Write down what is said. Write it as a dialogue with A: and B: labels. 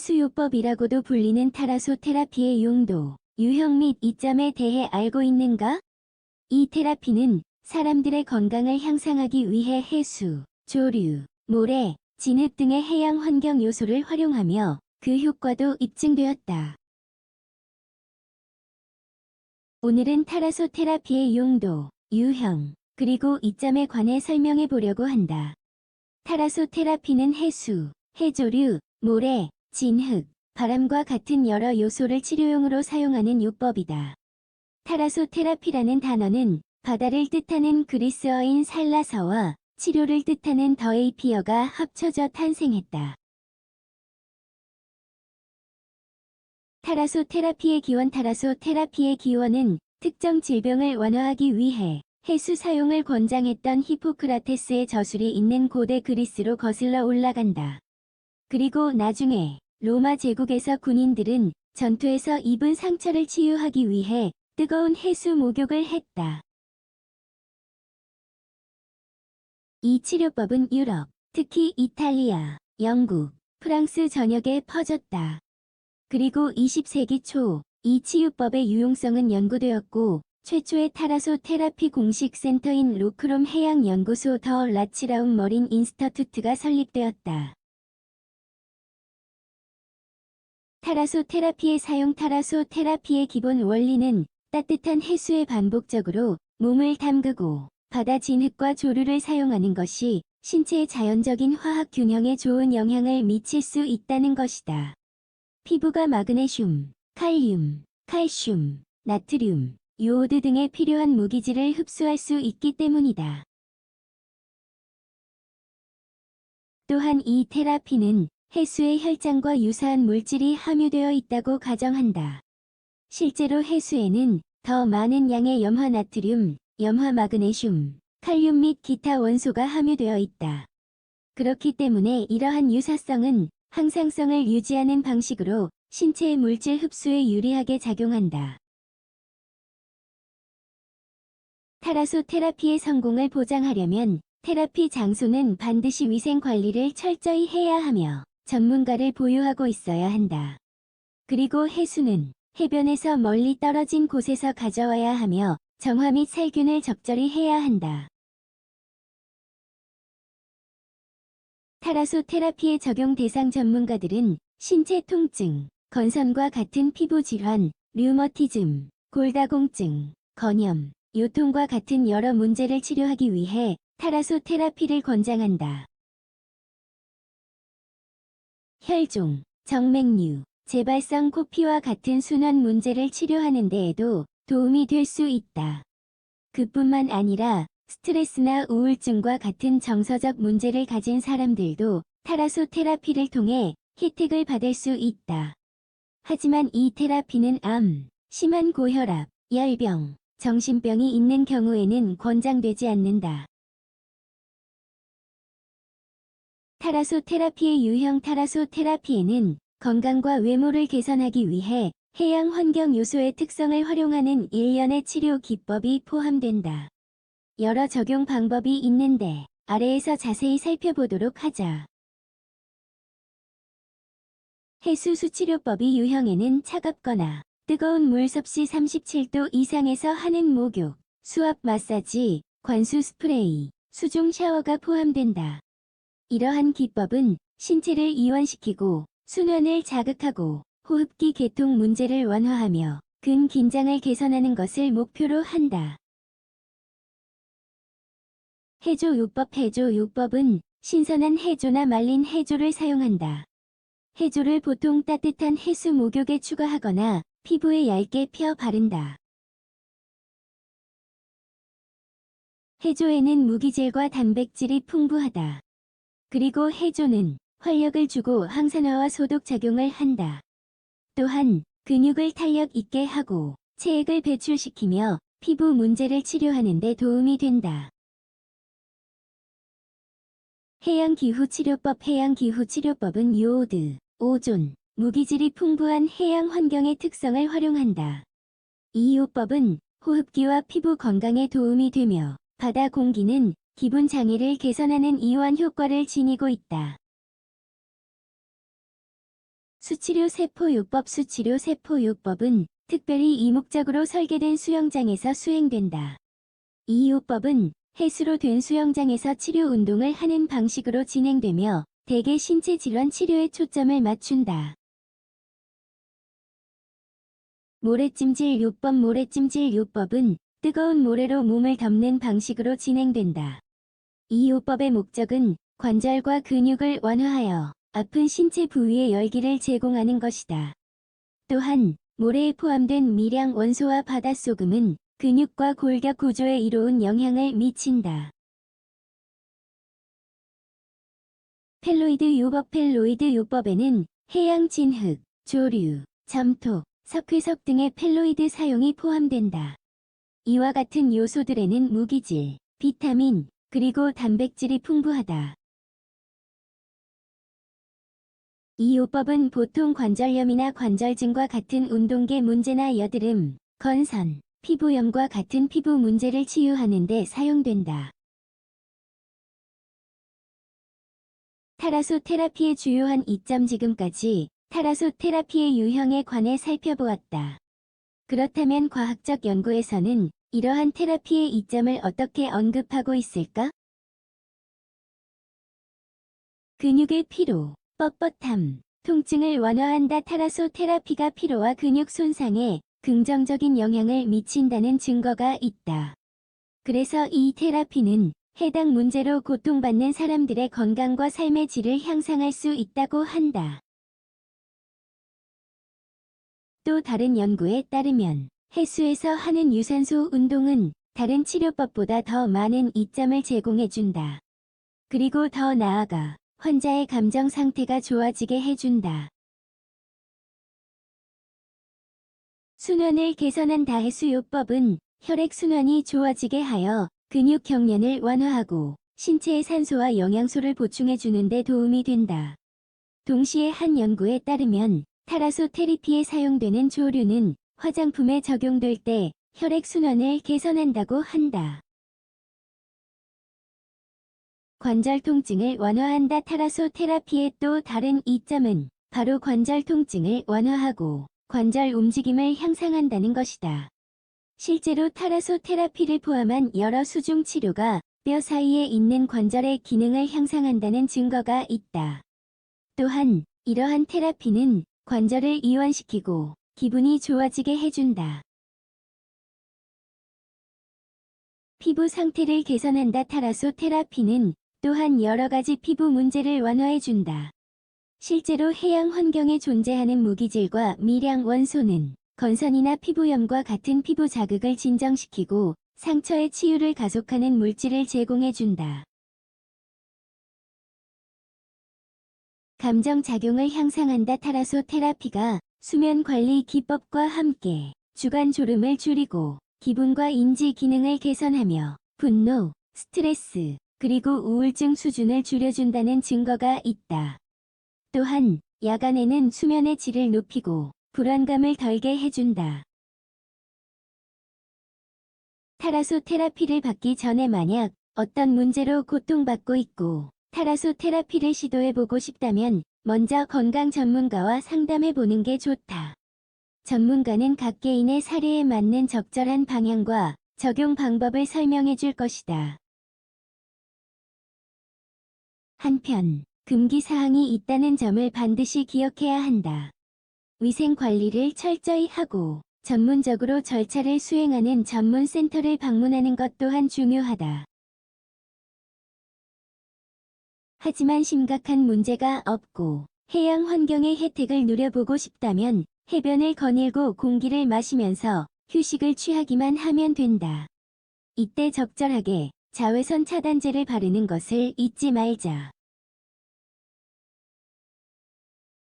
A: 해수요법이라고도 불리는 타라소 테라피의 용도, 유형 및 이점에 대해 알고 있는가? 이 테라피는 사람들의 건강을 향상하기 위해 해수, 조류, 모래, 진흙 등의 해양 환경 요소를 활용하며 그 효과도 입증되었다. 오늘은 타라소 테라피의 용도, 유형, 그리고 이점에 관해 설명해 보려고 한다. 타라소 테라피는 해수, 해조류, 모래, 진흙, 바람과 같은 여러 요소를 치료용으로 사용하는 요법이다. 타라소 테라피라는 단어는 바다를 뜻하는 그리스어인 살라서와 치료를 뜻하는 더에이피어가 합쳐져 탄생했다. 타라소 테라피의 기원 타라소 테라피의 기원은 특정 질병을 완화하기 위해 해수 사용을 권장했던 히포크라테스의 저술이 있는 고대 그리스로 거슬러 올라간다. 그리고 나중에 로마 제국에서 군인들은 전투에서 입은 상처를 치유하기 위해 뜨거운 해수 목욕을 했다. 이 치료법은 유럽, 특히 이탈리아, 영국, 프랑스 전역에 퍼졌다. 그리고 20세기 초, 이 치유법의 유용성은 연구되었고, 최초의 타라소 테라피 공식 센터인 로크롬 해양연구소 더 라치라움 머린 인스터투트가 설립되었다. 타라소 테라피의 사용 타라소 테라피의 기본 원리는 따뜻한 해수에 반복적으로 몸을 담그고 바다 진흙과 조류를 사용하는 것이 신체의 자연적인 화학 균형에 좋은 영향을 미칠 수 있다는 것이다. 피부가 마그네슘, 칼륨, 칼슘, 나트륨, 요오드 등의 필요한 무기질을 흡수할 수 있기 때문이다. 또한 이 테라피는 해수의 혈장과 유사한 물질이 함유되어 있다고 가정한다. 실제로 해수에는 더 많은 양의 염화 나트륨, 염화 마그네슘, 칼륨 및 기타 원소가 함유되어 있다. 그렇기 때문에 이러한 유사성은 항상성을 유지하는 방식으로 신체의 물질 흡수에 유리하게 작용한다. 타라소 테라피의 성공을 보장하려면 테라피 장소는 반드시 위생 관리를 철저히 해야 하며 전문가를 보유하고 있어야 한다. 그리고 해수는 해변에서 멀리 떨어진 곳에서 가져와야 하며 정화 및 살균을 적절히 해야 한다. 타라소 테라피의 적용 대상 전문가들은 신체 통증, 건선과 같은 피부 질환, 류머티즘, 골다공증, 건염, 요통과 같은 여러 문제를 치료하기 위해 타라소 테라피를 권장한다. 혈종, 정맥류, 재발성 코피와 같은 순환 문제를 치료하는 데에도 도움이 될 수 있다. 그뿐만 아니라 스트레스나 우울증과 같은 정서적 문제를 가진 사람들도 타라소 테라피를 통해 혜택을 받을 수 있다. 하지만 이 테라피는 암, 심한 고혈압, 열병, 정신병이 있는 경우에는 권장되지 않는다. 타라소 테라피의 유형 타라소 테라피에는 건강과 외모를 개선하기 위해 해양 환경 요소의 특성을 활용하는 일련의 치료 기법이 포함된다. 여러 적용 방법이 있는데 아래에서 자세히 살펴보도록 하자. 해수 수치료법이 유형에는 차갑거나 뜨거운 물 섭씨 37도 이상에서 하는 목욕, 수압 마사지, 관수 스프레이, 수중 샤워가 포함된다. 이러한 기법은 신체를 이완시키고 순환을 자극하고 호흡기 계통 문제를 완화하며 근긴장을 개선하는 것을 목표로 한다. 해조요법 해조요법은 신선한 해조나 말린 해조를 사용한다. 해조를 보통 따뜻한 해수 목욕에 추가하거나 피부에 얇게 펴 바른다. 해조에는 무기질과 단백질이 풍부하다. 그리고 해조는 활력을 주고 항산화와 소독 작용을 한다. 또한 근육을 탄력 있게 하고 체액을 배출시키며 피부 문제를 치료하는 데 도움이 된다. 해양기후치료법 해양기후치료법은 요오드, 오존, 무기질이 풍부한 해양 환경의 특성을 활용한다. 이 요법은 호흡기와 피부 건강에 도움이 되며 바다 공기는 기분 장애를 개선하는 이완 효과를 지니고 있다. 수치료 세포요법 수치료 세포요법은 특별히 이목적으로 설계된 수영장에서 수행된다. 이 요법은 해수로 된 수영장에서 치료 운동을 하는 방식으로 진행되며 대개 신체 질환 치료에 초점을 맞춘다. 모래찜질 요법 모래찜질 요법은 뜨거운 모래로 몸을 덮는 방식으로 진행된다. 이 요법의 목적은 관절과 근육을 완화하여 아픈 신체 부위의 열기를 제공하는 것이다. 또한 모래에 포함된 미량 원소와 바닷소금은 근육과 골격 구조에 이로운 영향을 미친다. 펠로이드 요법 펠로이드 요법에는 해양 진흙, 조류, 점토, 석회석 등의 펠로이드 사용이 포함된다. 이와 같은 요소들에는 무기질, 비타민, 그리고 단백질이 풍부하다. 이 요법은 보통 관절염이나 관절증과 같은 운동계 문제나 여드름, 건선, 피부염과 같은 피부 문제를 치유하는 데 사용된다. 타라소 테라피의 주요한 이점 지금까지 타라소 테라피의 유형에 관해 살펴보았다. 그렇다면 과학적 연구에서는 이러한 테라피의 이점을 어떻게 언급하고 있을까? 근육의 피로, 뻣뻣함, 통증을 완화한다. 타라소 테라피가 피로와 근육 손상에 긍정적인 영향을 미친다는 증거가 있다. 그래서 이 테라피는 해당 문제로 고통받는 사람들의 건강과 삶의 질을 향상할 수 있다고 한다. 또 다른 연구에 따르면 해수에서 하는 유산소 운동은 다른 치료법보다 더 많은 이점을 제공해준다. 그리고 더 나아가 환자의 감정 상태가 좋아지게 해준다. 순환을 개선한다. 해수요법은 혈액순환이 좋아지게 하여 근육 경련을 완화하고 신체에 산소와 영양소를 보충해주는 데 도움이 된다. 동시에 한 연구에 따르면 타라소 테라피에 사용되는 조류는 화장품에 적용될 때 혈액순환을 개선한다고 한다. 관절 통증을 완화한다. 타라소 테라피의 또 다른 이점은 바로 관절 통증을 완화하고 관절 움직임을 향상한다는 것이다. 실제로 타라소 테라피를 포함한 여러 수중 치료가 뼈 사이에 있는 관절의 기능을 향상한다는 증거가 있다. 또한 이러한 테라피는 관절을 이완시키고 기분이 좋아지게 해준다. 피부 상태를 개선한다. 타라소 테라피는 또한 여러 가지 피부 문제를 완화해준다. 실제로 해양 환경에 존재하는 무기질과 미량 원소는 건선이나 피부염과 같은 피부 자극을 진정시키고 상처의 치유를 가속하는 물질을 제공해준다. 감정작용을 향상한다. 타라소 테라피가 수면 관리 기법과 함께 주간 졸음을 줄이고 기분과 인지 기능을 개선하며 분노, 스트레스, 그리고 우울증 수준을 줄여준다는 증거가 있다. 또한 야간에는 수면의 질을 높이고 불안감을 덜게 해준다. 타라소 테라피를 받기 전에 만약 어떤 문제로 고통받고 있고 타라소 테라피를 시도해보고 싶다면 먼저 건강 전문가와 상담해보는 게 좋다. 전문가는 각 개인의 사례에 맞는 적절한 방향과 적용 방법을 설명해 줄 것이다. 한편, 금기사항이 있다는 점을 반드시 기억해야 한다. 위생 관리를 철저히 하고 전문적으로 절차를 수행하는 전문 센터를 방문하는 것 또한 중요하다. 하지만 심각한 문제가 없고 해양 환경의 혜택을 누려보고 싶다면 해변을 거닐고 공기를 마시면서 휴식을 취하기만 하면 된다. 이때 적절하게 자외선 차단제를 바르는 것을 잊지 말자.